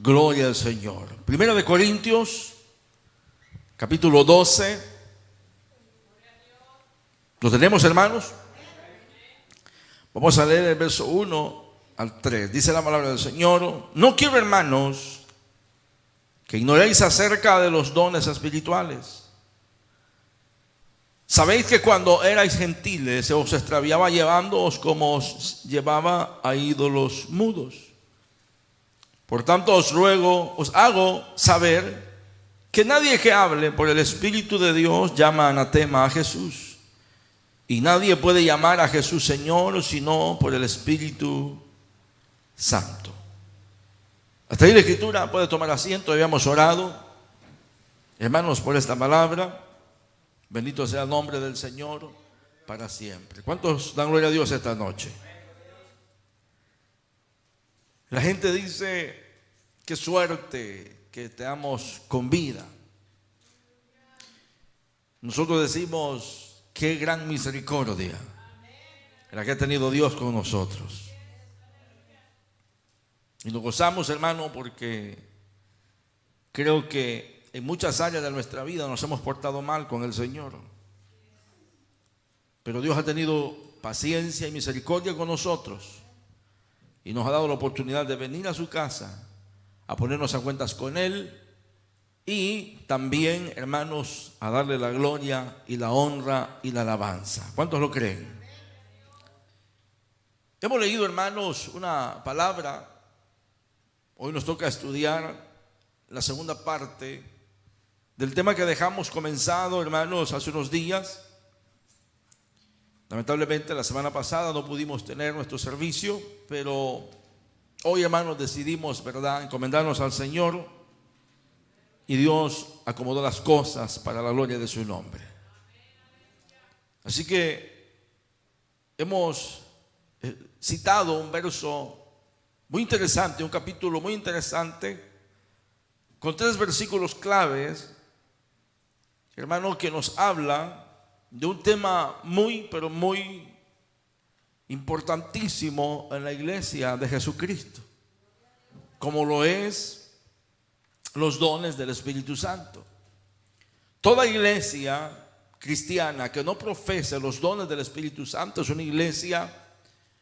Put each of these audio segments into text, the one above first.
Gloria al Señor. Primera de Corintios, capítulo 12. ¿Lo tenemos, hermanos? Vamos a leer el verso 1 al 3. Dice la palabra del Señor: no quiero, hermanos, que ignoréis acerca de los dones espirituales. Sabéis que cuando erais gentiles se os extraviaba llevándoos como os llevaba a ídolos mudos. Por tanto os ruego, os hago saber que nadie que hable por el Espíritu de Dios llama anatema a Jesús. Y nadie puede llamar a Jesús Señor sino por el Espíritu Santo. Hasta ahí la Escritura. Puede tomar asiento. Habíamos orado, hermanos, por esta palabra. Bendito sea el nombre del Señor para siempre. ¿Cuántos dan gloria a Dios esta noche? La gente dice: qué suerte que estamos con vida. Nosotros decimos: qué gran misericordia la que ha tenido Dios con nosotros. Y nos gozamos, hermano, porque creo que en muchas áreas de nuestra vida nos hemos portado mal con el Señor. Pero Dios ha tenido paciencia y misericordia con nosotros y nos ha dado la oportunidad de venir a su casa, a ponernos a cuentas con Él y también, hermanos, a darle la gloria y la honra y la alabanza. ¿Cuántos lo creen? Hemos leído, hermanos, una palabra. Hoy nos toca estudiar la segunda parte del tema que dejamos comenzado, hermanos, hace unos días. Lamentablemente la semana pasada no pudimos tener nuestro servicio, pero hoy, hermanos, decidimos, ¿verdad?, encomendarnos al Señor, y Dios acomodó las cosas para la gloria de su nombre. Así que hemos citado un verso muy interesante, un capítulo muy interesante, con 3 versículos claves, hermano, que nos habla de un tema muy, pero muy importantísimo en la iglesia de Jesucristo, como lo es los dones del Espíritu Santo. Toda iglesia cristiana que no profese los dones del Espíritu Santo es una iglesia,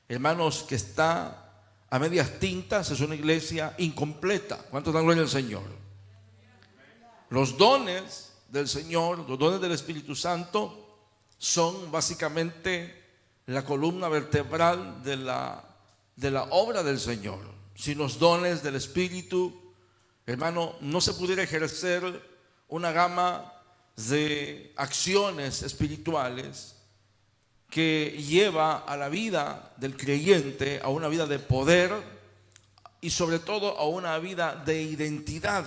hermanos, que está a medias tintas, es una iglesia incompleta. ¿Cuántos dan gloria al Señor? Los dones del Señor, los dones del Espíritu Santo, son básicamente la columna vertebral de la obra del Señor. Sin los dones del Espíritu, hermano, no se pudiera ejercer una gama de acciones espirituales que lleva a la vida del creyente a una vida de poder y sobre todo a una vida de identidad.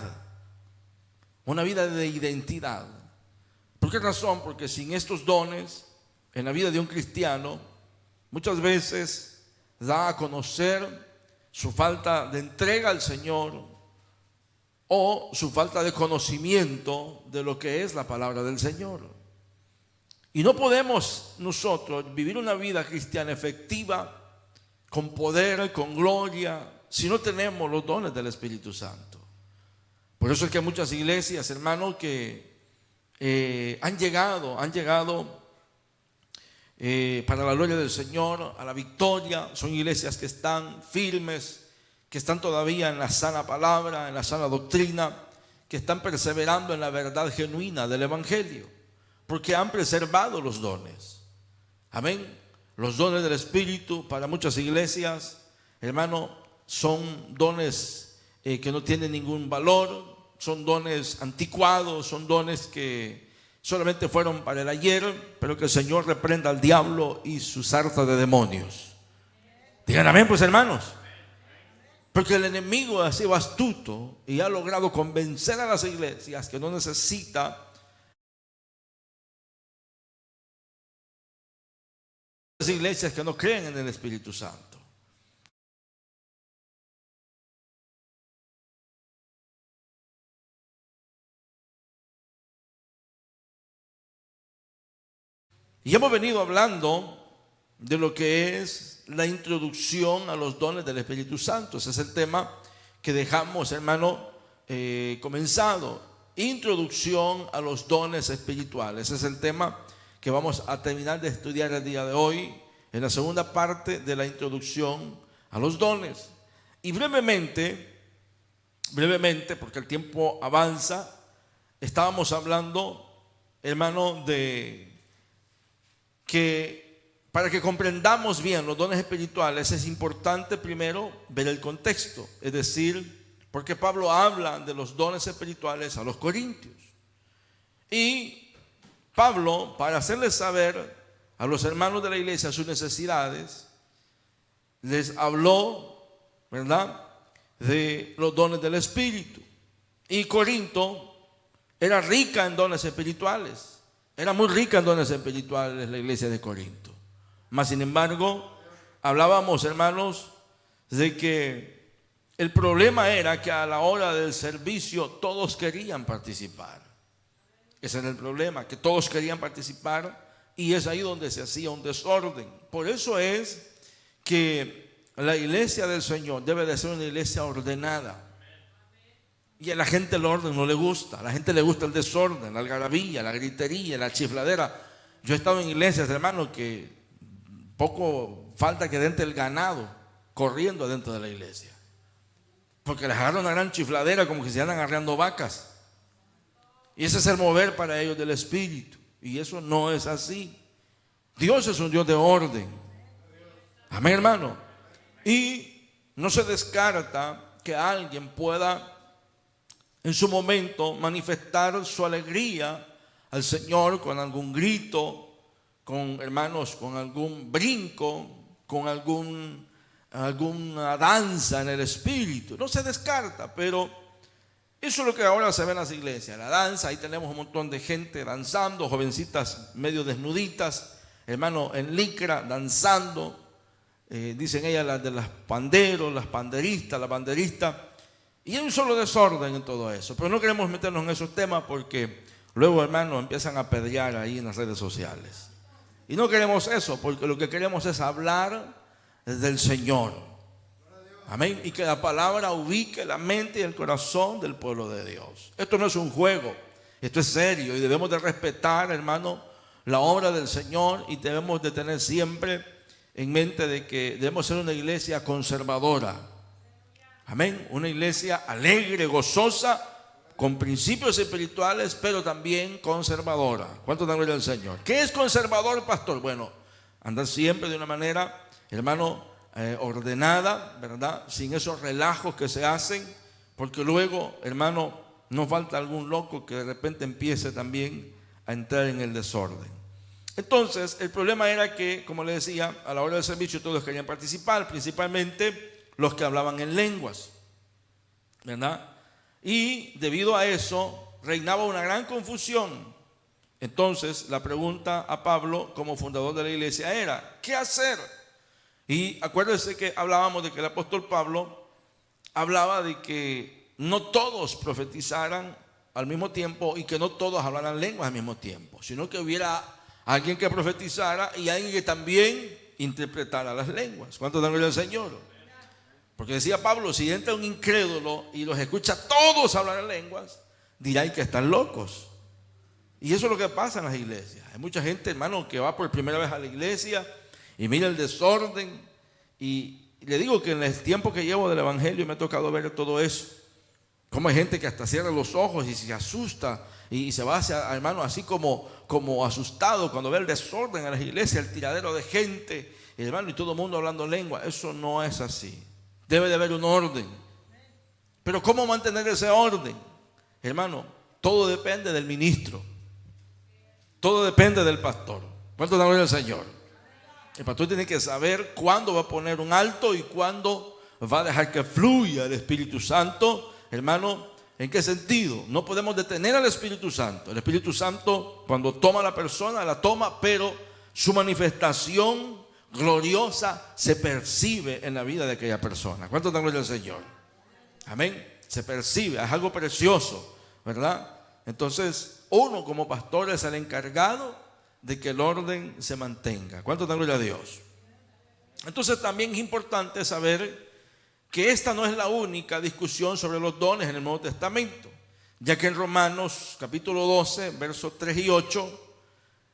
Una vida de identidad. ¿Por qué razón? Porque sin estos dones en la vida de un cristiano, muchas veces da a conocer su falta de entrega al Señor o su falta de conocimiento de lo que es la palabra del Señor. Y no podemos nosotros vivir una vida cristiana efectiva, con poder, con gloria, si no tenemos los dones del Espíritu Santo. Por eso es que hay muchas iglesias, hermanos, que han llegado para la gloria del Señor a la victoria. Son iglesias que están firmes, que están todavía en la sana palabra, en la sana doctrina, que están perseverando en la verdad genuina del Evangelio, porque han preservado los dones. Amén. Los dones del Espíritu para muchas iglesias, hermano, son dones que no tienen ningún valor, son dones anticuados, son dones que solamente fueron para el ayer, pero que el Señor reprenda al diablo y su sarta de demonios. Digan amén, pues, hermanos. Porque el enemigo ha sido astuto y ha logrado convencer a las iglesias que no necesita las iglesias que no creen en el Espíritu Santo. Y hemos venido hablando de lo que es la introducción a los dones del Espíritu Santo. Ese es el tema que dejamos, hermano, comenzado. Introducción a los dones espirituales. Ese es el tema que vamos a terminar de estudiar el día de hoy, en la segunda parte de la introducción a los dones. Y brevemente, porque el tiempo avanza, estábamos hablando, hermano, de que para que comprendamos bien los dones espirituales es importante primero ver el contexto, es decir, porque Pablo habla de los dones espirituales a los corintios. Y Pablo, para hacerles saber a los hermanos de la iglesia sus necesidades, les habló, ¿verdad?, de los dones del Espíritu. Y Corinto era rica en dones espirituales. Era muy rica en dones espirituales la iglesia de Corinto. Mas sin embargo, hablábamos, hermanos, de que el problema era que a la hora del servicio todos querían participar. Ese era el problema, que todos querían participar, y es ahí donde se hacía un desorden. Por eso es que la iglesia del Señor debe de ser una iglesia ordenada. Y a la gente el orden no le gusta. A la gente le gusta el desorden, la algarabía, la gritería, la chifladera. Yo he estado en iglesias, hermano, que poco falta que entre el ganado corriendo adentro de la iglesia, porque les agarran una gran chifladera como que se andan arreando vacas. Y ese es el mover para ellos del Espíritu. Y eso no es así. Dios es un Dios de orden. Amén, hermano. Y no se descarta que alguien pueda en su momento manifestar su alegría al Señor con algún grito, con, hermanos, con algún brinco, con alguna danza en el Espíritu. No se descarta, pero eso es lo que ahora se ve en las iglesias, la danza. Ahí tenemos un montón de gente danzando, jovencitas medio desnuditas, hermano, en licra, danzando. Dicen ellas las de las panderos, las panderistas, la banderista. Y hay un solo desorden en todo eso. Pero no queremos meternos en esos temas porque luego, hermano, empiezan a apedrear ahí en las redes sociales. Y no queremos eso, porque lo que queremos es hablar del Señor. Amén. Y que la palabra ubique la mente y el corazón del pueblo de Dios. Esto no es un juego, esto es serio, y debemos de respetar, hermano, la obra del Señor, y debemos de tener siempre en mente de que debemos ser una iglesia conservadora. Amén. Una iglesia alegre, gozosa, con principios espirituales, pero también conservadora. ¿Cuánto dan gloria al Señor? ¿Qué es conservador, pastor? Bueno, andar siempre de una manera, hermano, ordenada, ¿verdad? Sin esos relajos que se hacen, porque luego, hermano, no falta algún loco que de repente empiece también a entrar en el desorden. Entonces, el problema era que, como le decía, a la hora del servicio todos querían participar, principalmente los que hablaban en lenguas, ¿verdad? Y debido a eso reinaba una gran confusión. Entonces, la pregunta a Pablo como fundador de la iglesia era, ¿qué hacer? Y acuérdense que hablábamos de que el apóstol Pablo hablaba de que no todos profetizaran al mismo tiempo y que no todos hablaran lenguas al mismo tiempo, sino que hubiera alguien que profetizara y alguien que también interpretara las lenguas. ¿Cuánto dan gloria al Señor? Porque decía Pablo, si entra un incrédulo y los escucha todos hablar en lenguas, dirán que están locos. Y eso es lo que pasa en las iglesias. Hay mucha gente, hermano, que va por primera vez a la iglesia y mira el desorden. Y le digo que en el tiempo que llevo del evangelio me ha tocado ver todo eso. Como hay gente que hasta cierra los ojos y se asusta y se va hacia, hermano, así como asustado cuando ve el desorden en las iglesias, el tiradero de gente, hermano, y todo el mundo hablando lengua. Eso no es así. Debe de haber un orden. Pero ¿cómo mantener ese orden? Hermano, todo depende del ministro. Todo depende del pastor. ¿Cuánto da gloria al Señor? El pastor tiene que saber cuándo va a poner un alto y cuándo va a dejar que fluya el Espíritu Santo. Hermano, ¿en qué sentido? No podemos detener al Espíritu Santo. El Espíritu Santo, cuando toma a la persona, la toma, pero su manifestación gloriosa se percibe en la vida de aquella persona. ¿Cuánto da gloria al Señor? Amén. Se percibe, es algo precioso, ¿verdad? Entonces, uno como pastor es el encargado de que el orden se mantenga. ¿Cuánto da gloria a Dios? Entonces, también es importante saber que esta no es la única discusión sobre los dones en el Nuevo Testamento, ya que en Romanos capítulo 12, versos 3 y 8,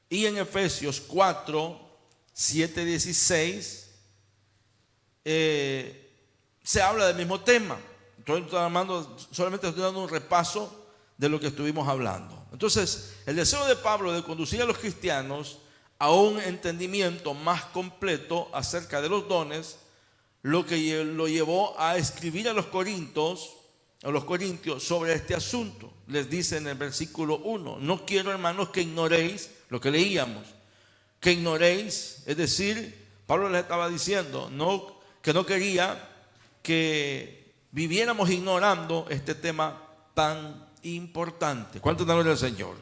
y en Efesios 4, 7, 16, se habla del mismo tema. Solamente estoy dando un repaso de lo que estuvimos hablando. Entonces, el deseo de Pablo de conducir a los cristianos a un entendimiento más completo acerca de los dones, lo que lo llevó a escribir a los corintios sobre este asunto. Les dice en el versículo 1: no quiero, hermanos, que ignoréis lo que leíamos, que ignoréis, es decir, Pablo les estaba diciendo que no quería que viviéramos ignorando este tema tan importante. ¿Cuánto dan gloria al Señor?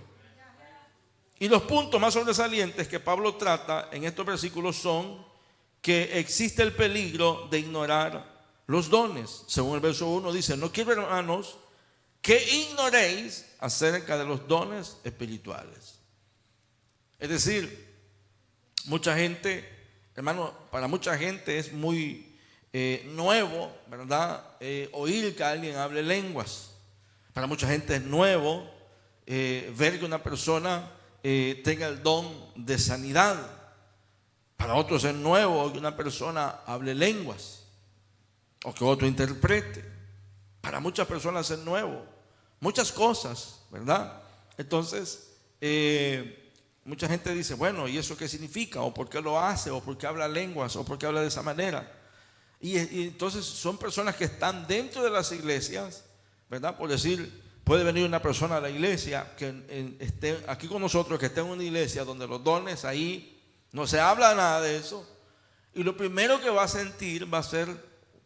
Y los puntos más sobresalientes que Pablo trata en estos versículos son que existe el peligro de ignorar los dones. Según el verso 1 dice: no quiero, hermanos, que ignoréis acerca de los dones espirituales. Es decir, mucha gente, hermano, para mucha gente es muy nuevo, ¿verdad? Oír que alguien hable lenguas. Para mucha gente es nuevo ver que una persona tenga el don de sanidad. Para otros es nuevo que una persona hable lenguas o que otro interprete. Para muchas personas es nuevo, muchas cosas, ¿verdad? Entonces, mucha gente dice: bueno, ¿y eso qué significa? ¿O por qué lo hace? ¿O por qué habla lenguas? ¿O por qué habla de esa manera? Y entonces son personas que están dentro de las iglesias, ¿verdad? Por decir, puede venir una persona a la iglesia que esté aquí con nosotros, que esté en una iglesia donde los dones ahí no se habla nada de eso, y lo primero que va a sentir va a ser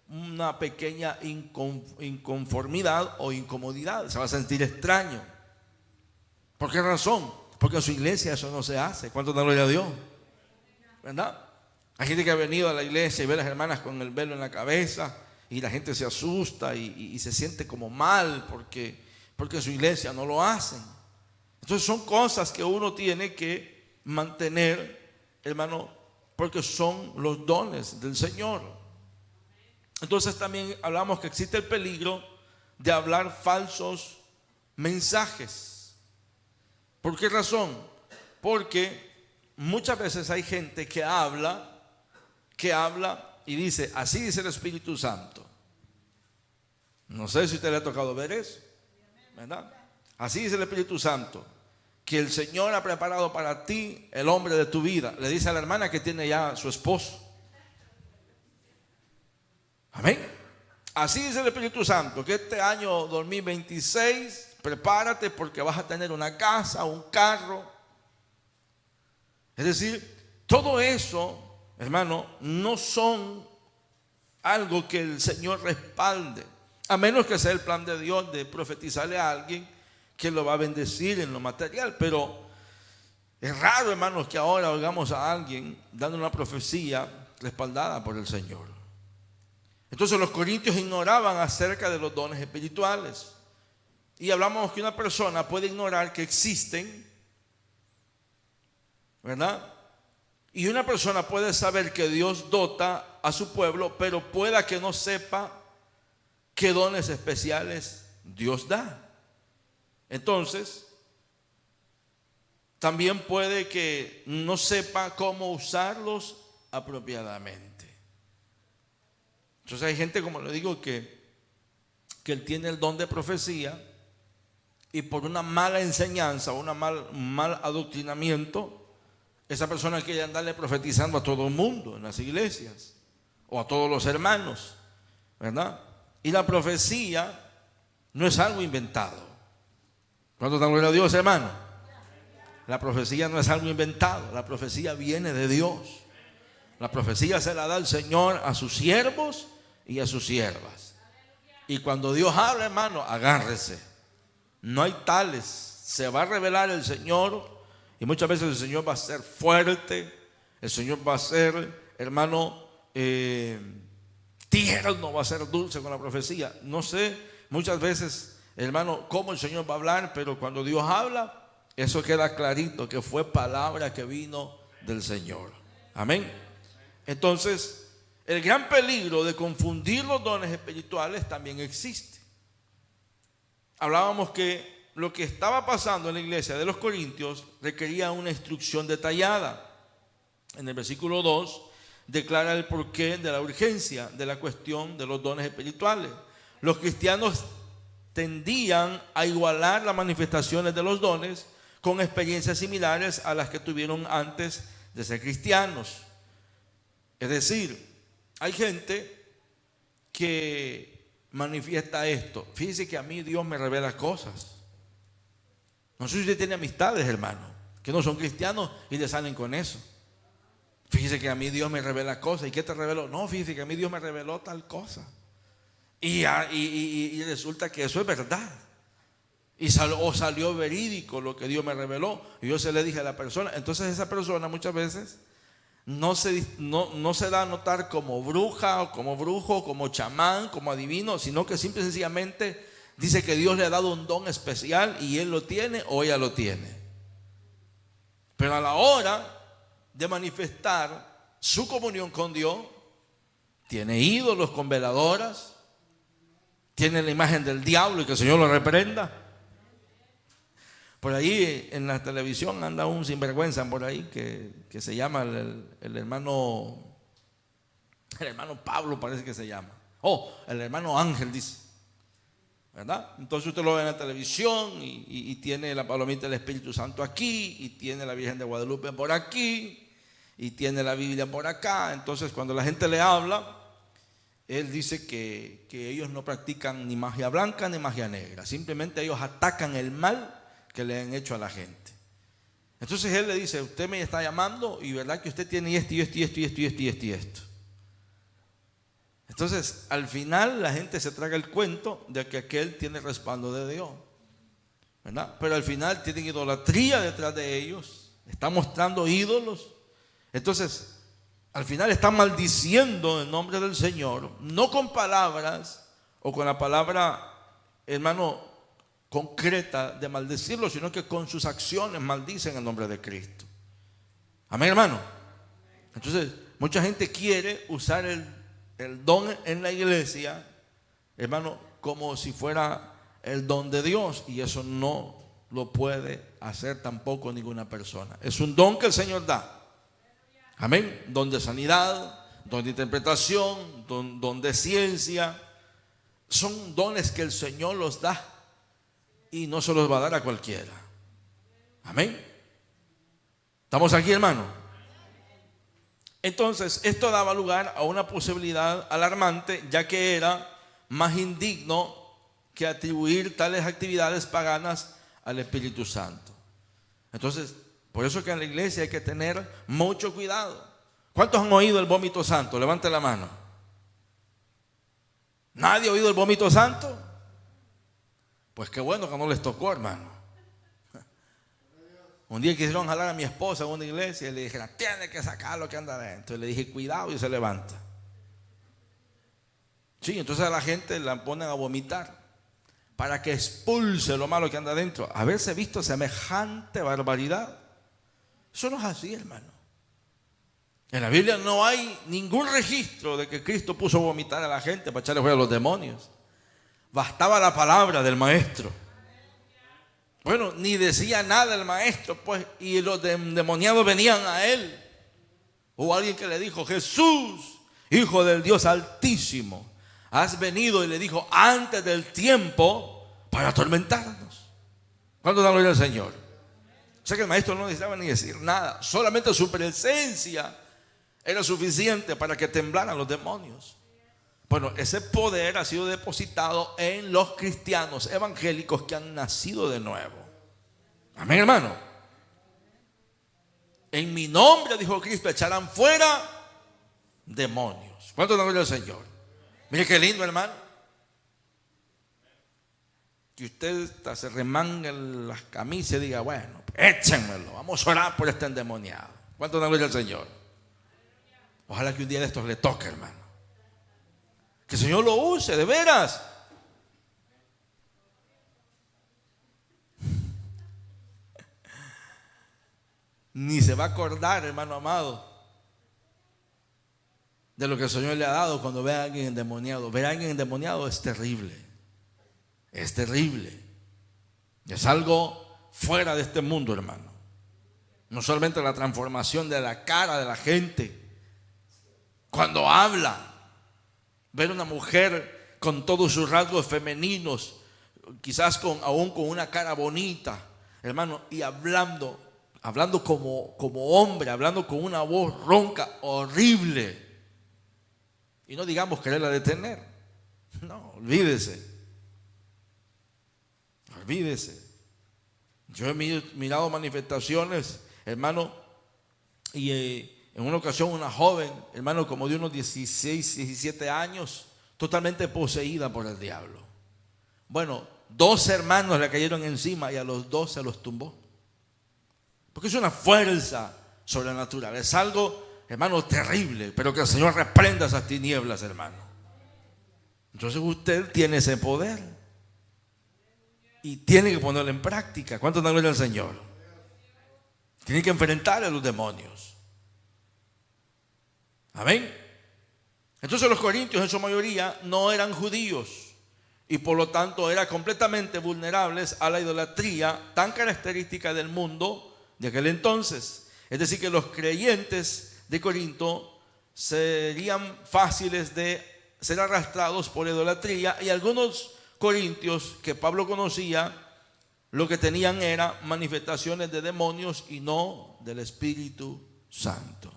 una pequeña inconformidad o incomodidad. Se va a sentir extraño. ¿Por qué razón? Porque en su iglesia eso no se hace. ¿Cuánto da gloria a Dios? ¿Verdad? Hay gente que ha venido a la iglesia y ve a las hermanas con el velo en la cabeza y la gente se asusta y se siente como mal porque en su iglesia no lo hacen. Entonces son cosas que uno tiene que mantener, hermano, porque son los dones del Señor. Entonces también hablamos que existe el peligro de hablar falsos mensajes. ¿Por qué razón? Porque muchas veces hay gente que habla y dice: así dice el Espíritu Santo. No sé si a usted le ha tocado ver eso, ¿verdad? Así dice el Espíritu Santo, que el Señor ha preparado para ti el hombre de tu vida. Le dice a la hermana que tiene ya su esposo. Amén. Así dice el Espíritu Santo, que este año 2026 prepárate porque vas a tener una casa, un carro. Es decir, todo eso, hermano, no son algo que el Señor respalde, a menos que sea el plan de Dios de profetizarle a alguien que lo va a bendecir en lo material. Pero es raro, hermanos, que ahora oigamos a alguien dando una profecía respaldada por el Señor. Entonces los corintios ignoraban acerca de los dones espirituales. Y hablamos que una persona puede ignorar que existen, ¿verdad? Y una persona puede saber que Dios dota a su pueblo, pero pueda que no sepa qué dones especiales Dios da. Entonces, también puede que no sepa cómo usarlos apropiadamente. Entonces hay gente, como le digo, que él tiene el don de profecía y por una mala enseñanza o un mal adoctrinamiento, esa persona quiere andarle profetizando a todo el mundo en las iglesias o a todos los hermanos, ¿verdad? Y la profecía no es algo inventado. ¿Cuánto dan gloria a Dios, hermano? La profecía no es algo inventado. La profecía viene de Dios. La profecía se la da el Señor a sus siervos y a sus siervas. Y cuando Dios habla, hermano, agárrese. No hay tales. Se va a revelar el Señor. Y muchas veces el Señor va a ser fuerte. El Señor va a ser, hermano, tierno, va a ser dulce con la profecía. No sé muchas veces, hermano, cómo el Señor va a hablar, pero cuando Dios habla, eso queda clarito, que fue palabra que vino del Señor. Amén. Entonces, el gran peligro de confundir los dones espirituales también existe. Hablábamos que lo que estaba pasando en la iglesia de los Corintios requería una instrucción detallada. En el versículo 2 declara el porqué de la urgencia de la cuestión de los dones espirituales. Los cristianos tendían a igualar las manifestaciones de los dones con experiencias similares a las que tuvieron antes de ser cristianos. Es decir, hay gente que manifiesta esto. Fíjese que a mí Dios me revela cosas. No sé si usted tiene amistades, hermano, que no son cristianos y le salen con eso. Fíjese que a mí Dios me revela cosas. ¿Y qué te reveló? No, fíjese que a mí Dios me reveló tal cosa. Y resulta que eso es verdad. O salió verídico lo que Dios me reveló. Y yo se le dije a la persona. Entonces esa persona muchas veces no se da a notar como bruja o como brujo, como chamán, como adivino, sino que simple y sencillamente dice que Dios le ha dado un don especial y él lo tiene o ella lo tiene. Pero a la hora de manifestar su comunión con Dios, tiene ídolos con veladoras, tiene la imagen del diablo y que el Señor lo reprenda. Por ahí en la televisión anda un sinvergüenza por ahí que se llama el hermano Pablo, parece que se llama. El hermano Ángel, dice. ¿Verdad? Entonces usted lo ve en la televisión y tiene la palomita del Espíritu Santo aquí, y tiene la Virgen de Guadalupe por aquí, y tiene la Biblia por acá. Entonces cuando la gente le habla, él dice que ellos no practican ni magia blanca ni magia negra. Simplemente ellos atacan el mal que le han hecho a la gente. Entonces él le dice: usted me está llamando y verdad que usted tiene esto y esto y esto y esto y esto y esto y esto. Entonces al final la gente se traga el cuento de que aquel tiene respaldo de Dios, ¿verdad? Pero al final tienen idolatría detrás de ellos, están mostrando ídolos. Entonces al final están maldiciendo en nombre del Señor, no con palabras o con la palabra, hermano, concreta de maldecirlo, sino que con sus acciones maldicen en nombre de Cristo. Amén, hermano. Entonces mucha gente quiere usar el don en la iglesia, hermano, como si fuera el don de Dios, y eso no lo puede hacer tampoco ninguna persona. Es un don que el Señor da. Amén. Don de sanidad, don de interpretación, don de ciencia. Son dones que el Señor los da y no se los va a dar a cualquiera. Amén. ¿Estamos aquí, hermano? Entonces esto daba lugar a una posibilidad alarmante, ya que era más indigno que atribuir tales actividades paganas al Espíritu Santo. Entonces, por eso es que en la iglesia hay que tener mucho cuidado. ¿Cuántos han oído el vómito santo? Levante la mano. ¿Nadie ha oído el vómito santo? Pues qué bueno que no les tocó, hermano. Un día quisieron jalar a mi esposa en una iglesia y le dijeron: tiene que sacar lo que anda adentro. Y le dije: cuidado, y se levanta. Sí, entonces a la gente la ponen a vomitar para que expulse lo malo que anda adentro. Haberse visto semejante barbaridad, eso no es así, hermano. En la Biblia no hay ningún registro de que Cristo puso a vomitar a la gente para echarle fuera a los demonios. Bastaba la palabra del maestro. Bueno, ni decía nada el maestro, pues, y los endemoniados venían a él. Hubo alguien que le dijo: Jesús, Hijo del Dios Altísimo, has venido, y le dijo, antes del tiempo para atormentarnos. ¿Cuánto da gloria al Señor? O sea que el maestro no necesitaba ni decir nada, solamente su presencia era suficiente para que temblaran los demonios. Bueno, ese poder ha sido depositado en los cristianos evangélicos que han nacido de nuevo. Amén, hermano. En mi nombre, dijo Cristo, echarán fuera demonios. ¿Cuánto da gloria al Señor? Mire qué lindo, hermano. Que usted se remanga en las camisas y diga: bueno, échenmelo, vamos a orar por este endemoniado. ¿Cuánto da gloria al Señor? Ojalá que un día de estos le toque, hermano. Que el Señor lo use, de veras. Ni se va a acordar, hermano amado, de lo que el Señor le ha dado cuando ve a alguien endemoniado. Ver a alguien endemoniado es terrible. Es terrible. Es algo fuera de este mundo, hermano. No solamente la transformación de la cara de la gente cuando habla. Ver una mujer con todos sus rasgos femeninos, quizás aún con una cara bonita, hermano, y hablando como hombre, hablando con una voz ronca, horrible. Y no digamos quererla detener. No, olvídese. Olvídese. Yo he mirado manifestaciones, hermano, y en una ocasión una joven, hermano, como de unos 16, 17 años, totalmente poseída por el diablo. Bueno, 2 hermanos le cayeron encima y a los 2 se los tumbó. Porque es una fuerza sobrenatural. Es algo, hermano, terrible. Pero que el Señor reprenda esas tinieblas, hermano. Entonces usted tiene ese poder. Y tiene que ponerlo en práctica. ¿Cuánto dan gloria al Señor? Tiene que enfrentar a los demonios. Amén. Entonces los corintios en su mayoría no eran judíos. Y por lo tanto eran completamente vulnerables a la idolatría tan característica del mundo de aquel entonces. Es decir, que los creyentes de Corinto serían fáciles de ser arrastrados por idolatría, y algunos corintios que Pablo conocía, lo que tenían era manifestaciones de demonios y no del Espíritu Santo.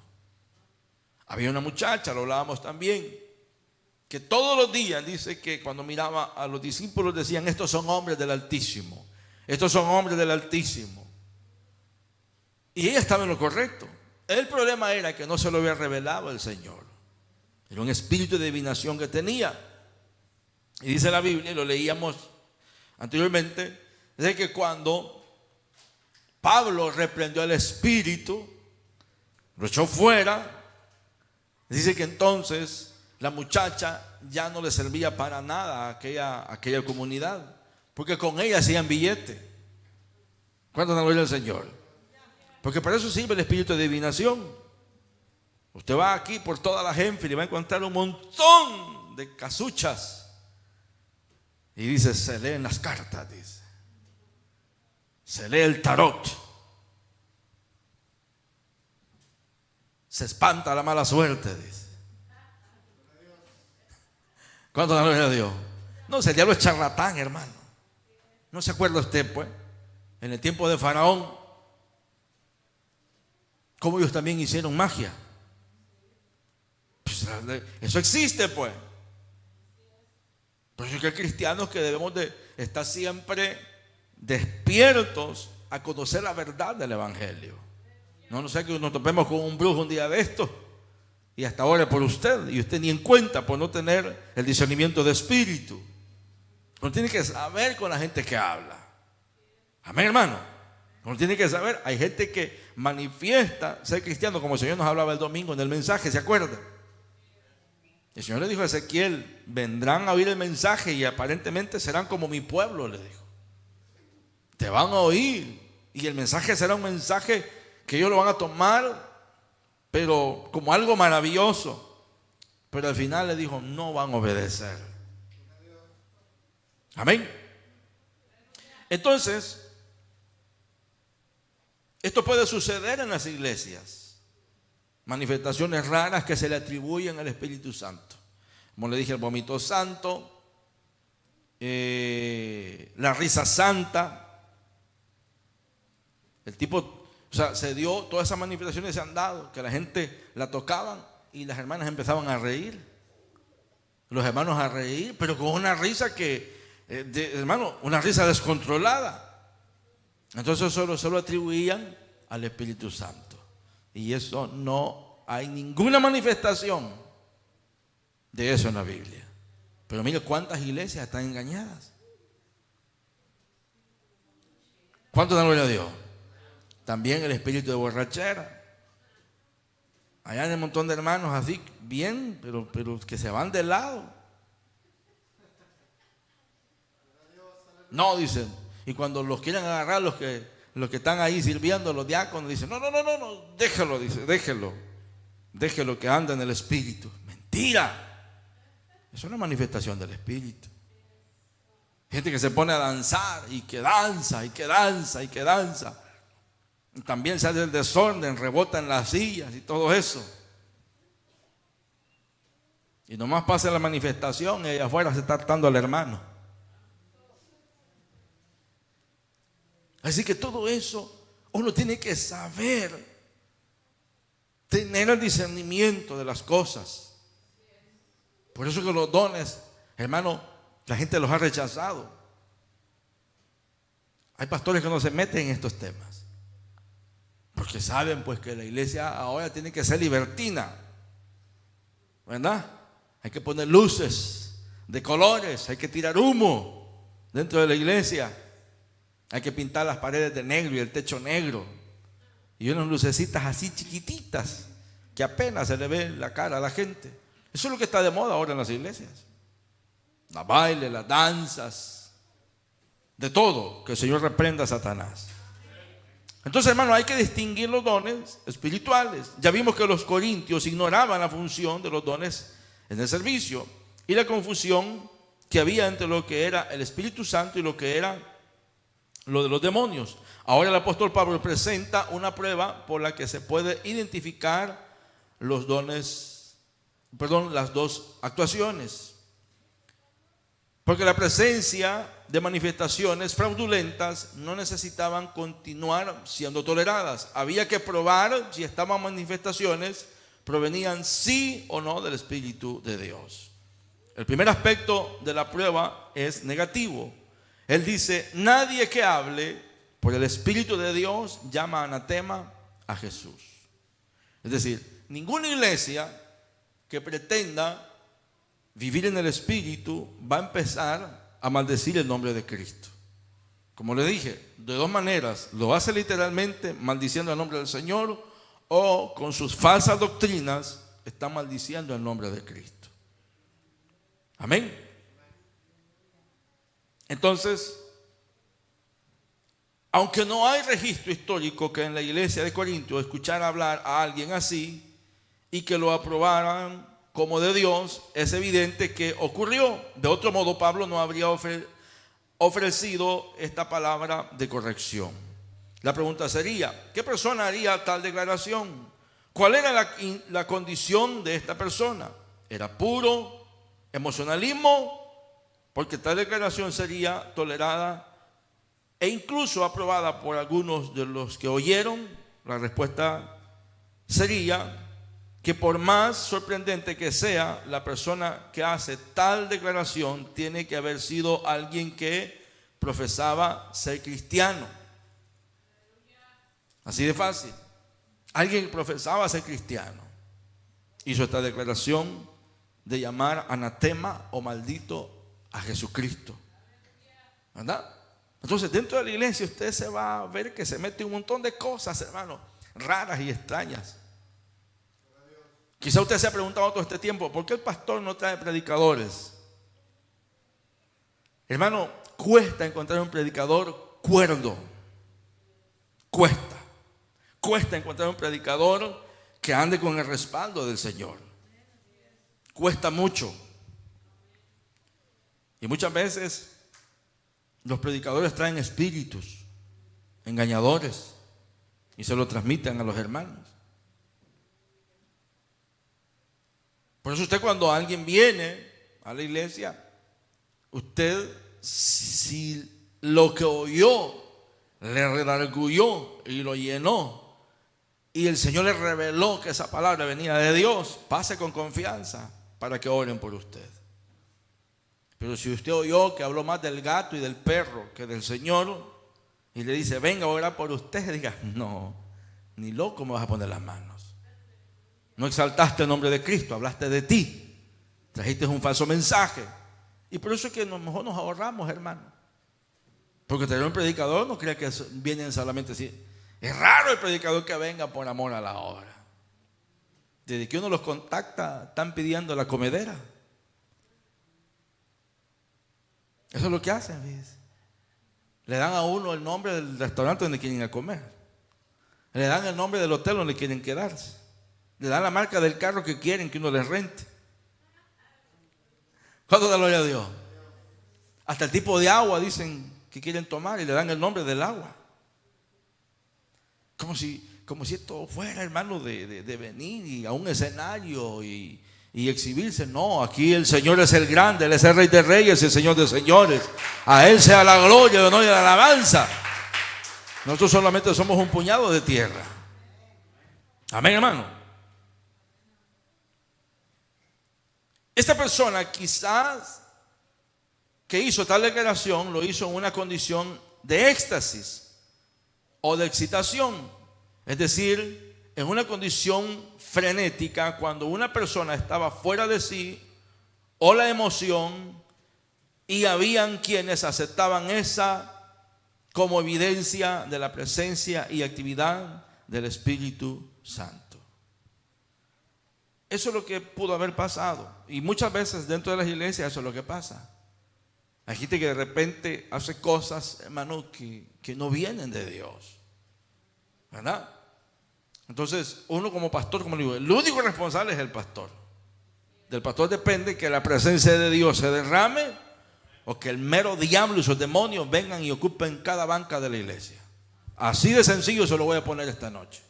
Había una muchacha, lo hablábamos también, que todos los días dice que cuando miraba a los discípulos decían: estos son hombres del Altísimo, estos son hombres del Altísimo. Y ella estaba en lo correcto. El problema era que no se lo había revelado el Señor. Era un espíritu de adivinación que tenía. Y dice la Biblia, y lo leíamos anteriormente, de que cuando Pablo reprendió al espíritu, lo echó fuera, dice que entonces la muchacha ya no le servía para nada a aquella comunidad, porque con ella hacían billete. ¿Cuánto dan gloria al Señor? Porque para eso sirve el espíritu de adivinación. Usted va aquí por toda la gente y va a encontrar un montón de casuchas. Y dice, se leen las cartas, dice. Se lee el tarot. Se espanta la mala suerte, dice. ¿Cuánto da gloria a Dios? No, el diablo es charlatán, hermano. ¿No se acuerda usted, pues? En el tiempo de Faraón, cómo ellos también hicieron magia. Pues, eso existe, pues. Por eso es que hay cristianos que debemos de estar siempre despiertos a conocer la verdad del Evangelio. No sea que nos topemos con un brujo un día de esto y hasta ahora por usted, y usted ni en cuenta por no tener el discernimiento de espíritu. Uno tiene que saber con la gente que habla. Amén, hermano. Uno tiene que saber, hay gente que manifiesta ser cristiano, como el Señor nos hablaba el domingo en el mensaje, ¿se acuerda? El Señor le dijo a Ezequiel: vendrán a oír el mensaje y aparentemente serán como mi pueblo, le dijo. Te van a oír y el mensaje será un mensaje que ellos lo van a tomar, pero como algo maravilloso. Pero al final le dijo: no van a obedecer. Amén. Entonces, esto puede suceder en las iglesias. Manifestaciones raras que se le atribuyen al Espíritu Santo. Como le dije, el vómito santo, la risa santa. El tipo, o sea, se dio, todas esas manifestaciones se han dado, que la gente la tocaban y las hermanas empezaban a reír. Los hermanos a reír, pero con una risa hermano, una risa descontrolada. Entonces solo se lo atribuían al Espíritu Santo. Y eso no hay ninguna manifestación de eso en la Biblia. Pero mire cuántas iglesias están engañadas. ¿Cuánto dan gloria a Dios? También el espíritu de borrachera. Allá hay un montón de hermanos así, bien, pero que se van de lado. No, dicen. Y cuando los quieren agarrar, los que están ahí sirviendo, los diáconos, dicen: no, déjelo, dice, déjelo que anda en el espíritu. mentira. Es una manifestación del Espíritu. Gente que se pone a danzar y que danza y que danza y que danza. Y también sale el desorden, rebota en las sillas y todo eso. Y nomás pasa la manifestación y allá afuera se está tratando al hermano. Así que todo eso uno tiene que saber, tener el discernimiento de las cosas. Por eso que los dones, hermano, la gente los ha rechazado. Hay pastores que no se meten en estos temas, porque saben pues que la iglesia ahora tiene que ser libertina, ¿verdad? Hay que poner luces de colores, hay que tirar humo dentro de la iglesia, hay que pintar las paredes de negro y el techo negro, y unas lucecitas así chiquititas que apenas se le ve la cara a la gente. Eso es lo que está de moda ahora en las iglesias. Los bailes, las danzas, de todo. Que el Señor reprenda a Satanás. Entonces, hermano, hay que distinguir los dones espirituales. Ya vimos que los corintios ignoraban la función de los dones en el servicio y la confusión que había entre lo que era el Espíritu Santo y lo que era lo de los demonios. Ahora el apóstol Pablo presenta una prueba por la que se puede identificar los dones, las dos actuaciones. Porque la presencia de manifestaciones fraudulentas no necesitaban continuar siendo toleradas. Había que probar si estas manifestaciones provenían sí o no del Espíritu de Dios. El primer aspecto de la prueba es negativo. Él dice: nadie que hable por el Espíritu de Dios llama anatema a Jesús. Es decir, ninguna iglesia que pretenda vivir en el Espíritu va a empezar a maldecir el nombre de Cristo. Como le dije, de dos maneras: lo hace literalmente maldiciendo el nombre del Señor, o con sus falsas doctrinas está maldiciendo el nombre de Cristo. Amén. Entonces, aunque no hay registro histórico que en la iglesia de Corinto escuchara hablar a alguien así y que lo aprobaran como de Dios, es evidente que ocurrió. De otro modo, Pablo no habría ofrecido esta palabra de corrección. La pregunta sería: ¿qué persona haría tal declaración? ¿Cuál era la condición de esta persona? ¿Era puro emocionalismo? Porque tal declaración sería tolerada e incluso aprobada por algunos de los que oyeron. La respuesta sería que por más sorprendente que sea, la persona que hace tal declaración tiene que haber sido alguien que profesaba ser cristiano. Así de fácil. Alguien que profesaba ser cristiano hizo esta declaración de llamar anatema o maldito a Jesucristo, ¿verdad? Entonces, dentro de la iglesia usted se va a ver que se mete un montón de cosas, hermano, raras y extrañas. Quizá usted se ha preguntado todo este tiempo: ¿por qué el pastor no trae predicadores? Hermano, cuesta encontrar un predicador cuerdo. Cuesta encontrar un predicador que ande con el respaldo del Señor. Cuesta mucho. Y muchas veces los predicadores traen espíritus engañadores y se lo transmiten a los hermanos. Por eso usted, cuando alguien viene a la iglesia, usted, si lo que oyó le redarguyó y lo llenó, y el Señor le reveló que esa palabra venía de Dios, pase con confianza para que oren por usted. Pero si usted oyó que habló más del gato y del perro que del Señor, y le dice: venga a orar por usted, diga: no, ni loco me vas a poner las manos. No exaltaste el nombre de Cristo, hablaste de ti, trajiste un falso mensaje. Y por eso es que mejor nos ahorramos, hermano. Porque tener un predicador no cree que vienen solamente así. Es raro el predicador que venga por amor a la obra. Desde que uno los contacta, están pidiendo la comedera. Eso es lo que hacen, ¿ves? Le dan a uno el nombre del restaurante donde quieren ir a comer. Le dan el nombre del hotel donde quieren quedarse. Le dan la marca del carro que quieren que uno les rente. ¿Cuánto da gloria a Dios? Hasta el tipo de agua dicen que quieren tomar y le dan el nombre del agua. Como si esto fuera, hermano, de venir y a un escenario y exhibirse. No, aquí el Señor es el grande, Él es el Rey de Reyes, el Señor de Señores. A Él sea la gloria, el honor y la alabanza. Nosotros solamente somos un puñado de tierra. Amén, hermano. Esta persona quizás que hizo tal declaración lo hizo en una condición de éxtasis o de excitación, es decir, en una condición frenética, cuando una persona estaba fuera de sí o la emoción, y habían quienes aceptaban esa como evidencia de la presencia y actividad del Espíritu Santo. Eso es lo que pudo haber pasado, y muchas veces dentro de las iglesias eso es lo que pasa. Hay gente que de repente hace cosas, hermano, que no vienen de Dios, ¿verdad? Entonces, uno como pastor, como digo, el único responsable es el pastor. Del pastor depende que la presencia de Dios se derrame o que el mero diablo y sus demonios vengan y ocupen cada banca de la iglesia. Así de sencillo se lo voy a poner esta noche.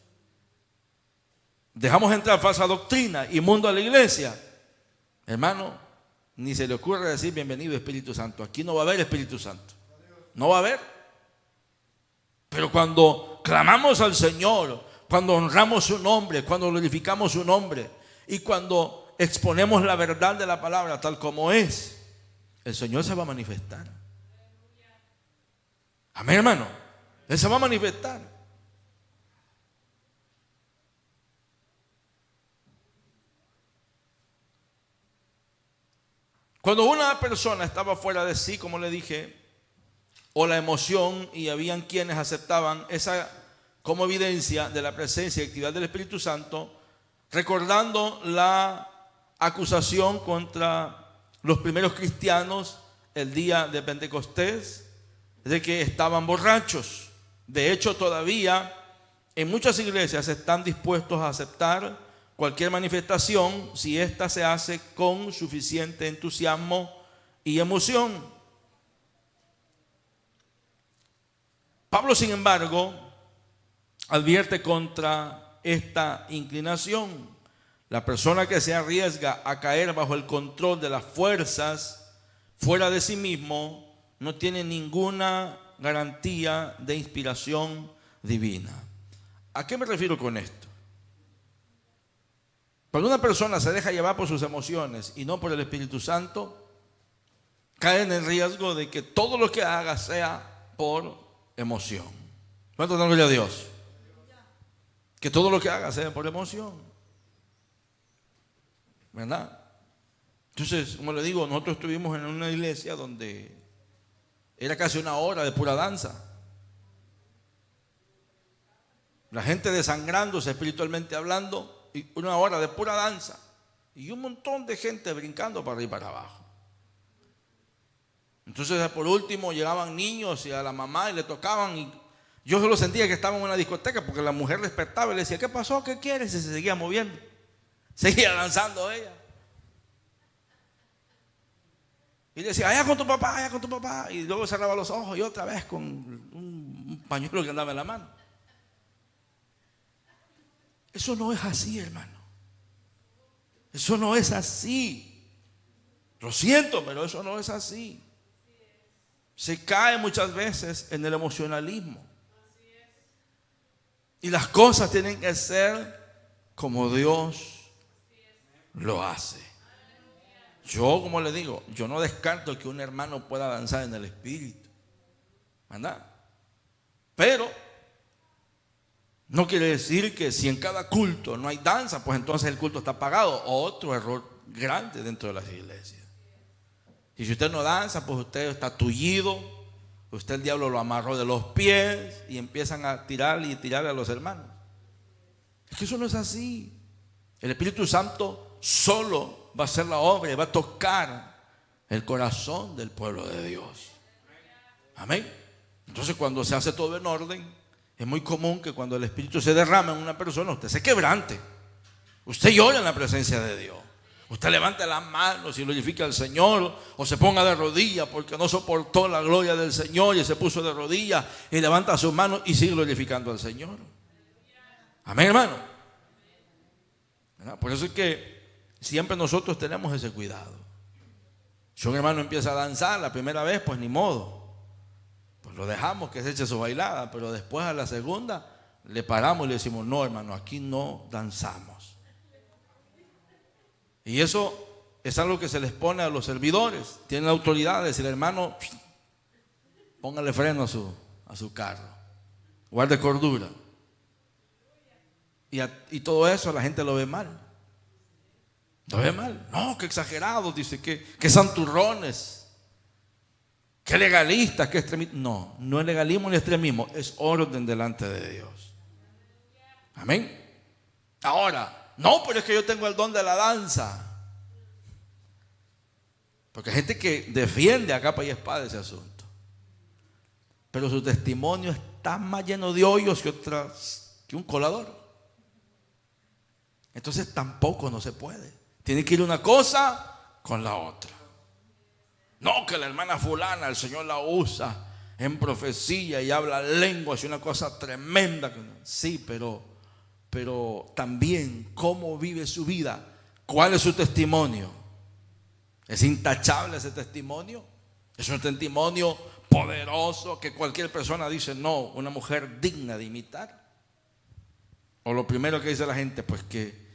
Dejamos entrar falsa doctrina y mundo a la iglesia, hermano. Ni se le ocurre decir bienvenido Espíritu Santo. Aquí no va a haber Espíritu Santo. No va a haber. Pero cuando clamamos al Señor, cuando honramos su nombre, cuando glorificamos su nombre y cuando exponemos la verdad de la palabra tal como es, el Señor se va a manifestar. Amén, hermano. Él se va a manifestar. Cuando una persona estaba fuera de sí, como le dije, o la emoción, y habían quienes aceptaban esa como evidencia de la presencia y actividad del Espíritu Santo, recordando la acusación contra los primeros cristianos el día de Pentecostés, de que estaban borrachos. De hecho, todavía en muchas iglesias están dispuestos a aceptar cualquier manifestación si ésta se hace con suficiente entusiasmo y emoción. Pablo, sin embargo, advierte contra esta inclinación. La persona que se arriesga a caer bajo el control de las fuerzas fuera de sí mismo no tiene ninguna garantía de inspiración divina. ¿A qué me refiero con esto? Cuando una persona se deja llevar por sus emociones y no por el Espíritu Santo, cae en el riesgo de que todo lo que haga sea por emoción. ¿Cuánto da gloria a Dios? Que todo lo que haga sea por emoción, ¿verdad? Entonces, como le digo, nosotros estuvimos en una iglesia donde era casi una hora de pura danza. La gente desangrándose espiritualmente hablando, y una hora de pura danza, y un montón de gente brincando para arriba y para abajo. Entonces, por último, llegaban niños y a la mamá y le tocaban, y yo solo sentía que estaba en una discoteca porque la mujer despertaba y le decía, ¿qué pasó? ¿Qué quieres? Y se seguía moviendo, seguía danzando ella. Y le decía, allá con tu papá, allá con tu papá. Y luego cerraba los ojos y otra vez con un pañuelo que andaba en la mano. Eso no es así, hermano. Eso no es así. Lo siento, pero eso no es así. Se cae muchas veces en el emocionalismo. Y las cosas tienen que ser como Dios lo hace. Yo, como le digo, yo no descarto que un hermano pueda danzar en el Espíritu, ¿verdad? Pero no quiere decir que si en cada culto no hay danza, pues entonces el culto está apagado. Otro error grande dentro de las iglesias. Y si usted no danza, pues usted está tullido, usted el diablo lo amarró de los pies y empiezan a tirarle y tirarle a los hermanos. Es que eso no es así. El Espíritu Santo solo va a hacer la obra y va a tocar el corazón del pueblo de Dios. Amén. Entonces, cuando se hace todo en orden, es muy común que cuando el Espíritu se derrama en una persona, usted se quebrante. Usted llora en la presencia de Dios. Usted levante las manos y glorifique al Señor, o se ponga de rodillas porque no soportó la gloria del Señor y se puso de rodillas y levanta sus manos y sigue glorificando al Señor. Amén, hermano. ¿Verdad? Por eso es que siempre nosotros tenemos ese cuidado. Si un hermano empieza a danzar la primera vez, pues ni modo, pues lo dejamos que se eche su bailada, pero después a la segunda le paramos y le decimos: no, hermano, aquí no danzamos. Y eso es algo que se les pone a los servidores. Tienen la autoridad de decir: hermano, póngale freno a su carro, guarde cordura. Y todo eso la gente lo ve mal. Lo ve mal. No, qué exagerados, dice, que santurrones, qué legalistas, qué extremistas. No, no es legalismo ni extremismo, es orden delante de Dios. Amén. Ahora, no, pero es que yo tengo el don de la danza. Porque hay gente que defiende a capa y espada ese asunto, pero su testimonio está más lleno de hoyos que un colador. Entonces tampoco no se puede. Tiene que ir una cosa con la otra. No, que la hermana fulana, el Señor la usa en profecía y habla lenguas y una cosa tremenda. Sí, pero también cómo vive su vida. ¿Cuál es su testimonio? ¿Es intachable ese testimonio? ¿Es un testimonio poderoso que cualquier persona dice: no, una mujer digna de imitar? O lo primero que dice la gente, pues que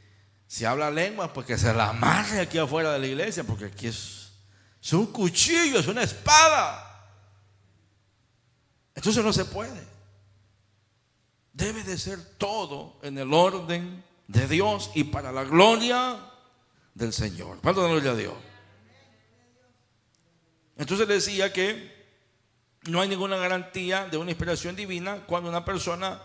si habla lenguas, pues que se la amarre aquí afuera de la iglesia, porque aquí es un cuchillo, es una espada. Entonces no se puede. Debe de ser todo en el orden de Dios y para la gloria del Señor. ¿Cuánto da gloria a Dios? Entonces decía que no hay ninguna garantía de una inspiración divina cuando una persona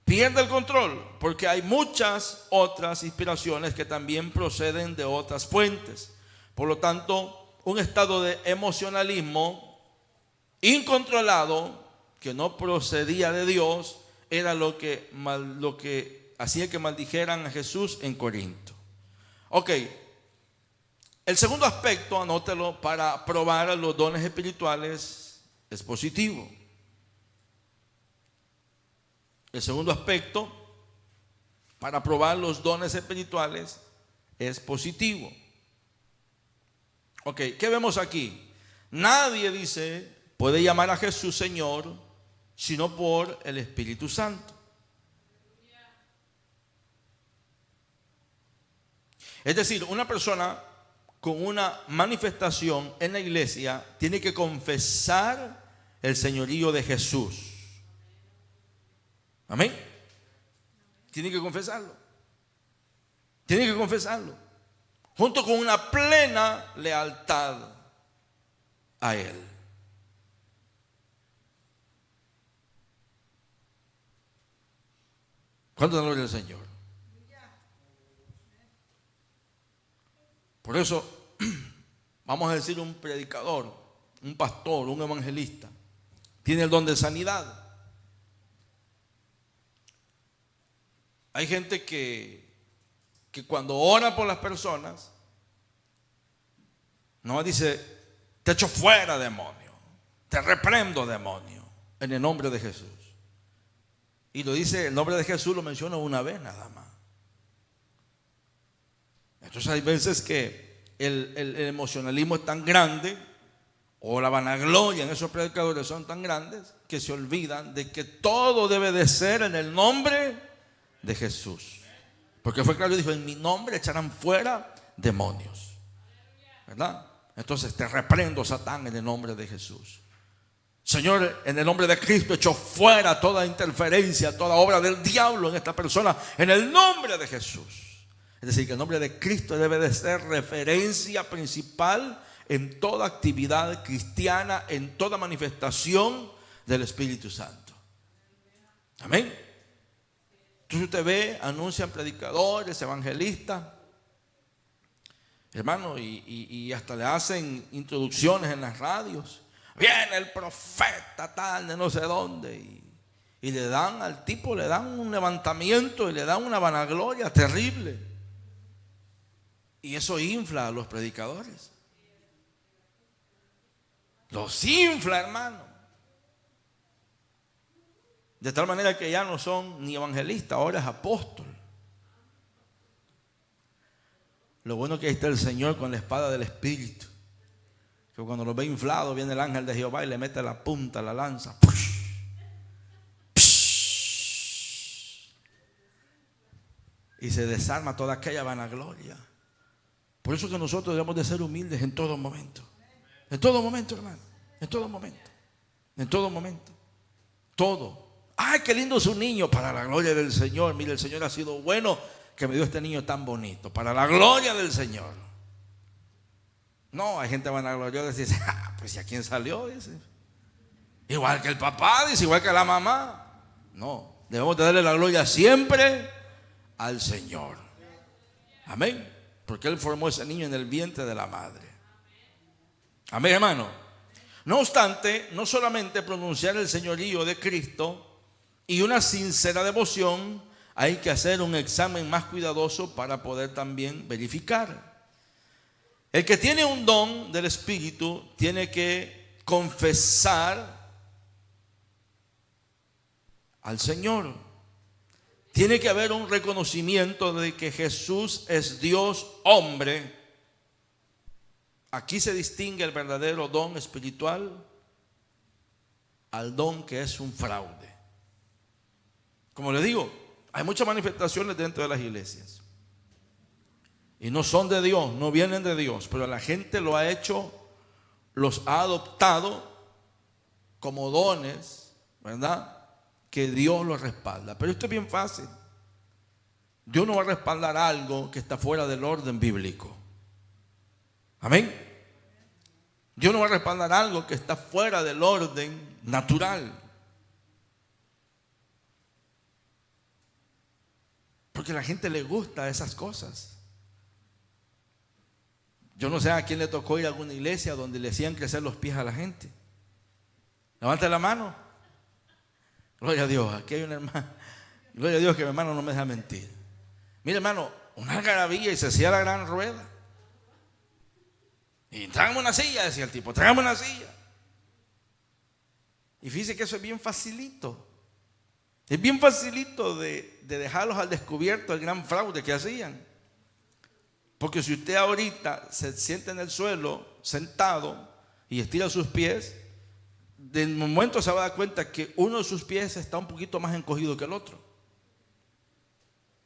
pierde el control, porque hay muchas otras inspiraciones que también proceden de otras fuentes. Por lo tanto, un estado de emocionalismo incontrolado que no procedía de Dios era lo que hacía que maldijeran a Jesús en Corinto. Ok, el segundo aspecto, anótelo, para probar los dones espirituales es positivo. El segundo aspecto para probar los dones espirituales es positivo. Ok, ¿qué vemos aquí? Nadie, dice, puede llamar a Jesús Señor sino por el Espíritu Santo. Es decir, una persona con una manifestación en la iglesia tiene que confesar el señorío de Jesús. Amén. Tiene que confesarlo. Tiene que confesarlo. Junto con una plena lealtad a Él. ¿Cuánto da gloria al Señor? Por eso, vamos a decir, un predicador, un pastor, un evangelista, tiene el don de sanidad. Hay gente que cuando ora por las personas, no dice: te echo fuera, demonio, te reprendo, demonio, en el nombre de Jesús. Y lo dice, el nombre de Jesús lo menciona una vez nada más. Entonces hay veces que el emocionalismo es tan grande, o la vanagloria en esos predicadores son tan grandes, que se olvidan de que todo debe de ser en el nombre de Jesús. Porque fue claro y dijo: en mi nombre echarán fuera demonios. ¿Verdad? Entonces te reprendo, Satán, en el nombre de Jesús. Señor, en el nombre de Cristo echo fuera toda interferencia, toda obra del diablo en esta persona, en el nombre de Jesús. Es decir, que el nombre de Cristo debe de ser referencia principal en toda actividad cristiana, en toda manifestación del Espíritu Santo. Amén. Entonces usted ve, anuncian predicadores, evangelistas, hermano, y hasta le hacen introducciones en las radios. Viene el profeta tal de no sé dónde, y le dan al tipo, le dan un levantamiento y le dan una vanagloria terrible. Y eso infla a los predicadores. Los infla, hermano. De tal manera que ya no son ni evangelistas, ahora es apóstol. Lo bueno que ahí está el Señor con la espada del Espíritu. Que cuando lo ve inflado, viene el ángel de Jehová y le mete la punta, la lanza. Y se desarma toda aquella vanagloria. Por eso que nosotros debemos de ser humildes en todo momento. En todo momento, hermano. En todo momento. En todo momento. Todo. Ay, qué lindo es un niño. Para la gloria del Señor. Mire, el Señor ha sido bueno que me dio este niño tan bonito. Para la gloria del Señor. No, hay gente vanagloriosa que dice, pues ¿y a quién salió? Dice. Igual que el papá, dice, igual que la mamá. No, debemos de darle la gloria siempre al Señor. Amén. Porque Él formó ese niño en el vientre de la madre. Amén, hermano. No obstante, no solamente pronunciar el señorío de Cristo y una sincera devoción, hay que hacer un examen más cuidadoso para poder también verificar. El que tiene un don del Espíritu tiene que confesar al Señor. Tiene que haber un reconocimiento de que Jesús es Dios hombre. Aquí se distingue el verdadero don espiritual al don que es un fraude. Como les digo, hay muchas manifestaciones dentro de las iglesias. Y no son de Dios, no vienen de Dios, pero la gente lo ha hecho, los ha adoptado como dones, ¿verdad? Que Dios los respalda. Pero esto es bien fácil. Dios no va a respaldar algo que está fuera del orden bíblico. Amén. Dios no va a respaldar algo que está fuera del orden natural. Porque a la gente le gusta esas cosas. Yo no sé a quién le tocó ir a alguna iglesia donde le hacían crecer los pies a la gente. Levante la mano. Gloria a Dios. Aquí hay una hermana. Gloria a Dios que mi hermano no me deja mentir. Mire, hermano, una algarabía y se hacía la gran rueda. Y tráigame una silla, decía el tipo, tráigame una silla. Y fíjese que eso es bien facilito. Es bien facilito de dejarlos al descubierto el gran fraude que hacían. Porque si usted ahorita se sienta en el suelo, sentado, y estira sus pies, de momento se va a dar cuenta que uno de sus pies está un poquito más encogido que el otro.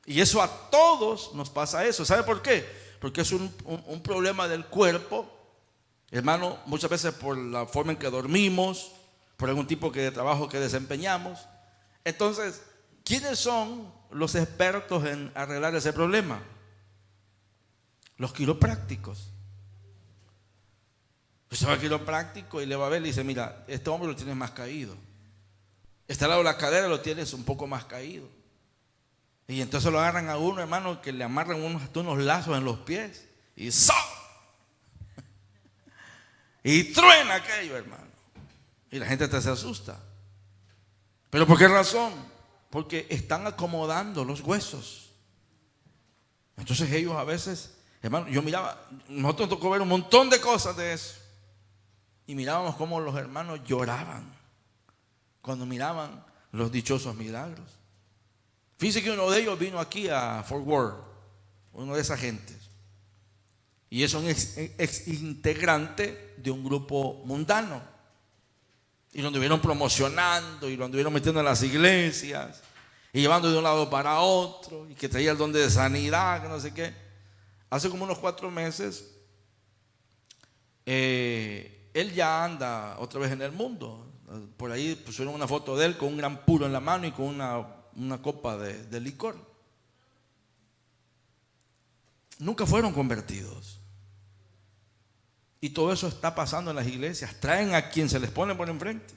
Y eso a todos nos pasa eso. ¿Sabe por qué? Porque es un problema del cuerpo, hermano, muchas veces por la forma en que dormimos, por algún tipo de trabajo que desempeñamos. Entonces, ¿quiénes son los expertos en arreglar ese problema? Los quiroprácticos. Usted va al quiropráctico y le va a ver y le dice, mira, este hombro lo tienes más caído. Este lado de la cadera lo tienes un poco más caído. Y entonces lo agarran a uno, hermano, que le amarran unos lazos en los pies. Y ¡so! Y truena aquello, hermano. Y la gente hasta se asusta. ¿Pero por qué razón? Porque están acomodando los huesos. Entonces ellos a veces, hermano, yo miraba, nosotros nos tocó ver un montón de cosas de eso. Y mirábamos cómo los hermanos lloraban cuando miraban los dichosos milagros. Fíjense que uno de ellos vino aquí a Fort Worth, uno de esas gentes. Y es un ex integrante de un grupo mundano. Y lo anduvieron promocionando y lo anduvieron metiendo en las iglesias y llevando de un lado para otro y que traía el don de sanidad, que no sé qué. Hace como unos 4 meses él ya anda otra vez en el mundo. Por ahí pusieron una foto de él con un gran puro en la mano y con una copa de licor. Nunca fueron convertidos. Y todo eso está pasando en las iglesias. Traen a quien se les pone por enfrente.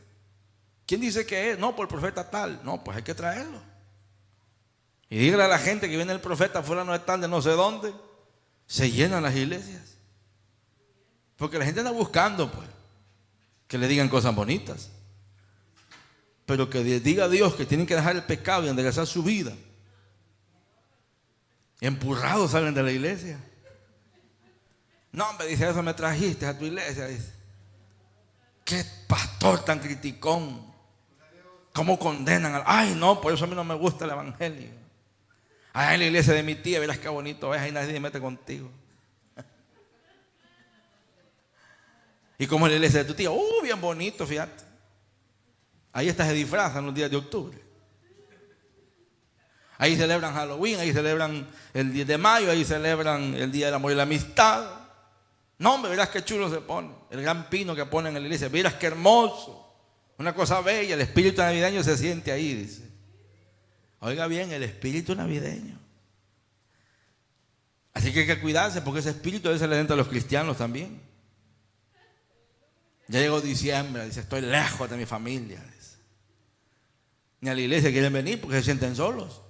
¿Quién dice que es? No, por el profeta tal. No, pues hay que traerlo. Y dígale a la gente que viene el profeta fuera no tal de no sé dónde. Se llenan las iglesias. Porque la gente anda buscando, pues, que le digan cosas bonitas. Pero que diga a Dios que tienen que dejar el pecado y enderezar su vida. Empurrados salen de la iglesia. No, hombre, dice, eso me trajiste a tu iglesia. Dice, qué pastor tan criticón. ¿Cómo condenan? Ay, no, por eso a mí no me gusta el evangelio. Ay, en la iglesia de mi tía, verás qué bonito es, ahí nadie se mete contigo. Y como en la iglesia de tu tía, bien bonito, fíjate. Ahí está, se disfrazan los días de octubre. Ahí celebran Halloween, ahí celebran el 10 de mayo, ahí celebran el Día del Amor y la Amistad. No, hombre, verás qué chulo se pone. El gran pino que ponen en la iglesia, verás qué hermoso. Una cosa bella, el espíritu navideño se siente ahí, dice. Oiga bien, el espíritu navideño. Así que hay que cuidarse porque ese espíritu debe ser dentro de los cristianos también. Ya llegó diciembre, dice, estoy lejos de mi familia. Dice. Ni a la iglesia quieren venir porque se sienten solos.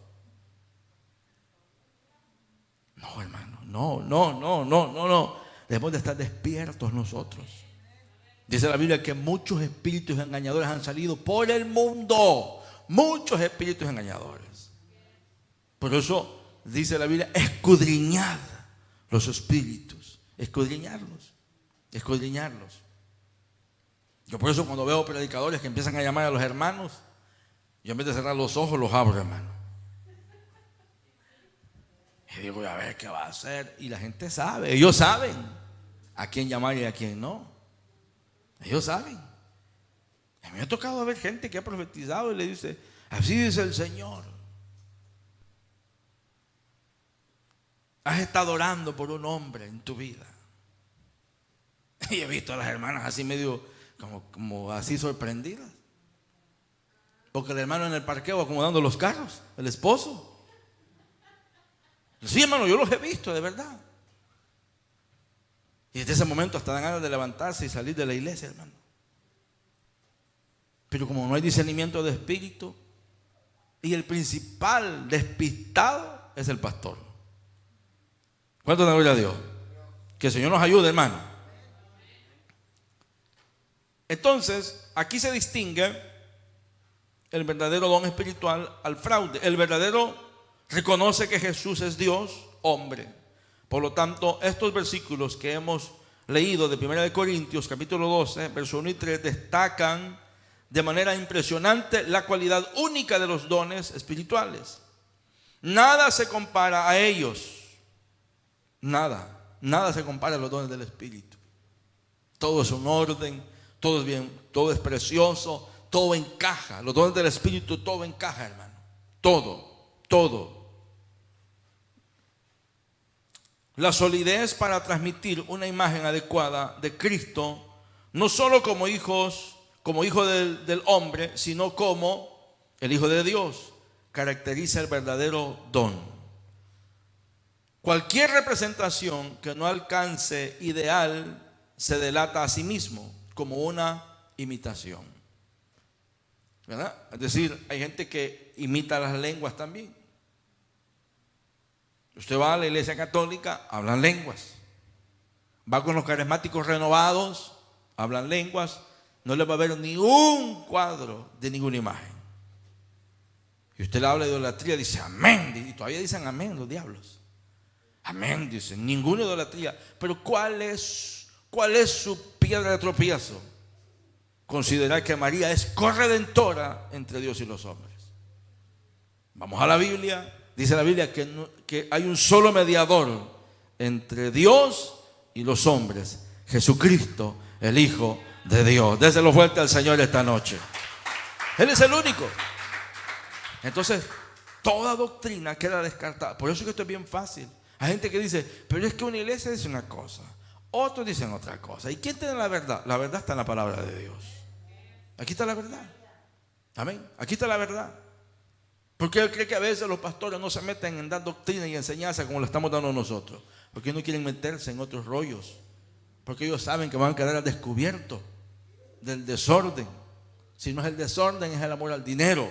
No, hermano, no. Debemos de estar despiertos nosotros. Dice la Biblia que muchos espíritus engañadores han salido por el mundo. Muchos espíritus engañadores. Por eso dice la Biblia, escudriñad los espíritus. Escudriñarlos. Yo por eso cuando veo predicadores que empiezan a llamar a los hermanos, yo en vez de cerrar los ojos los abro, hermano. Y digo, a ver qué va a hacer. Y la gente sabe, ellos saben a quién llamar y a quién no. Ellos saben. A mí me ha tocado ver gente que ha profetizado y le dice, así dice el Señor. Has estado orando por un hombre en tu vida. Y he visto a las hermanas así medio, como así sorprendidas. Porque el hermano en el parqueo acomodando los carros, el esposo. Sí, hermano, yo los he visto, de verdad. Y desde ese momento hasta dan ganas de levantarse y salir de la iglesia, hermano. Pero como no hay discernimiento de espíritu, y el principal despistado es el pastor. ¿Cuánto da gloria a Dios? Que el Señor nos ayude, hermano. Entonces, aquí se distingue el verdadero don espiritual al fraude. El verdadero reconoce que Jesús es Dios, hombre. Por lo tanto, estos versículos que hemos leído de 1 Corintios, capítulo 12, versos 1 y 3, destacan de manera impresionante la cualidad única de los dones espirituales. Nada se compara a ellos. Nada se compara a los dones del Espíritu. Todo es un orden, todo es bien, todo es precioso, todo encaja. Los dones del Espíritu, todo encaja, hermano. Todo. La solidez para transmitir una imagen adecuada de Cristo, no solo como hijo del hombre, sino como el Hijo de Dios, caracteriza el verdadero don. Cualquier representación que no alcance ideal se delata a sí mismo como una imitación, ¿verdad? Es decir, hay gente que imita las lenguas también. Usted va a la iglesia católica, hablan lenguas. Va con los carismáticos renovados, hablan lenguas. No le va a ver ni un cuadro de ninguna imagen. Y usted le habla de idolatría, dice amén. Y todavía dicen amén los diablos. Amén, dicen, ninguna idolatría. Pero ¿cuál es su piedra de tropiezo? Considerar que María es corredentora entre Dios y los hombres. Vamos a la Biblia. Dice la Biblia que hay un solo mediador entre Dios y los hombres, Jesucristo, el Hijo de Dios. Déselo fuerte al Señor esta noche. Él es el único. Entonces, toda doctrina queda descartada. Por eso es que esto es bien fácil. Hay gente que dice, pero es que una iglesia dice una cosa, otros dicen otra cosa. ¿Y quién tiene la verdad? La verdad está en la palabra de Dios. Aquí está la verdad. Amén. Aquí está la verdad. Porque él cree que a veces los pastores no se meten en dar doctrina y enseñanza como lo estamos dando nosotros. Porque no quieren meterse en otros rollos. Porque ellos saben que van a quedar al descubierto del desorden. Si no es el desorden, es el amor al dinero.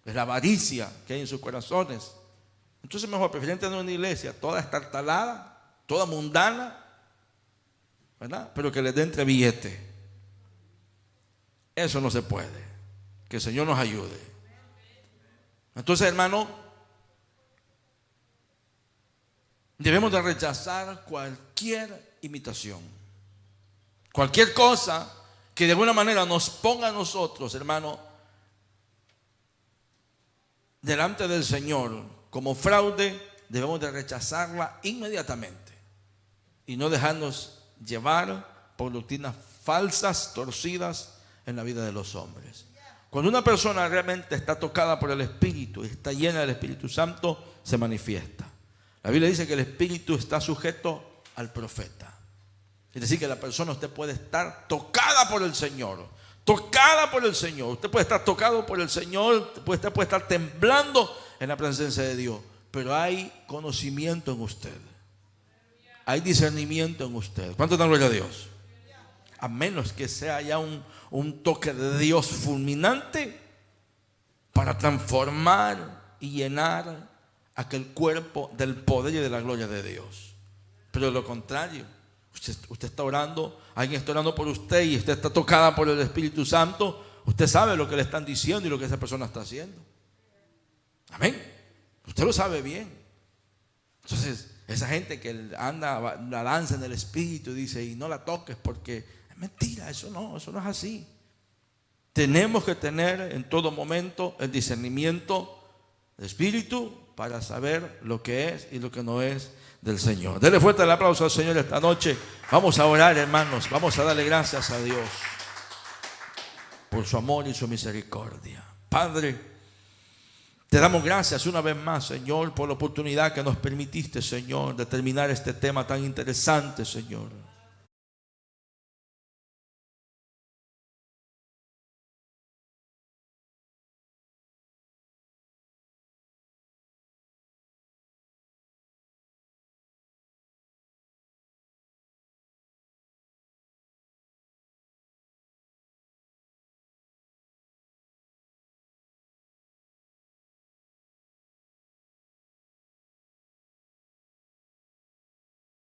Es la avaricia que hay en sus corazones. Entonces mejor prefieren tener una iglesia toda estartalada, toda mundana, ¿verdad? Pero que les dé entre billete. Eso no se puede. Que el Señor nos ayude. Entonces, hermano, debemos de rechazar cualquier imitación. Cualquier cosa que de alguna manera nos ponga a nosotros, hermano, delante del Señor como fraude, debemos de rechazarla inmediatamente y no dejarnos llevar por doctrinas falsas, torcidas en la vida de los hombres. Cuando una persona realmente está tocada por el Espíritu y está llena del Espíritu Santo, se manifiesta. La Biblia dice que el Espíritu está sujeto al profeta. Es decir, que la persona, usted puede estar tocada por el Señor, tocada por el Señor. Usted puede estar tocado por el Señor, usted puede estar temblando en la presencia de Dios, pero hay conocimiento en usted, hay discernimiento en usted. ¿Cuánto dan gloria a Dios? A menos que sea ya un toque de Dios fulminante para transformar y llenar aquel cuerpo del poder y de la gloria de Dios. Pero de lo contrario, usted está orando, alguien está orando por usted y usted está tocada por el Espíritu Santo, usted sabe lo que le están diciendo y lo que esa persona está haciendo. Amén. Usted lo sabe bien. Entonces, esa gente que anda, la lanza en el Espíritu y dice, y no la toques porque es mentira, eso no es así. Tenemos que tener en todo momento el discernimiento del Espíritu para saber lo que es y lo que no es del Señor. Dele fuerte el aplauso al Señor esta noche. Vamos a orar, hermanos. Vamos a darle gracias a Dios por su amor y su misericordia. Padre, te damos gracias una vez más, Señor, por la oportunidad que nos permitiste, Señor, de terminar este tema tan interesante, Señor.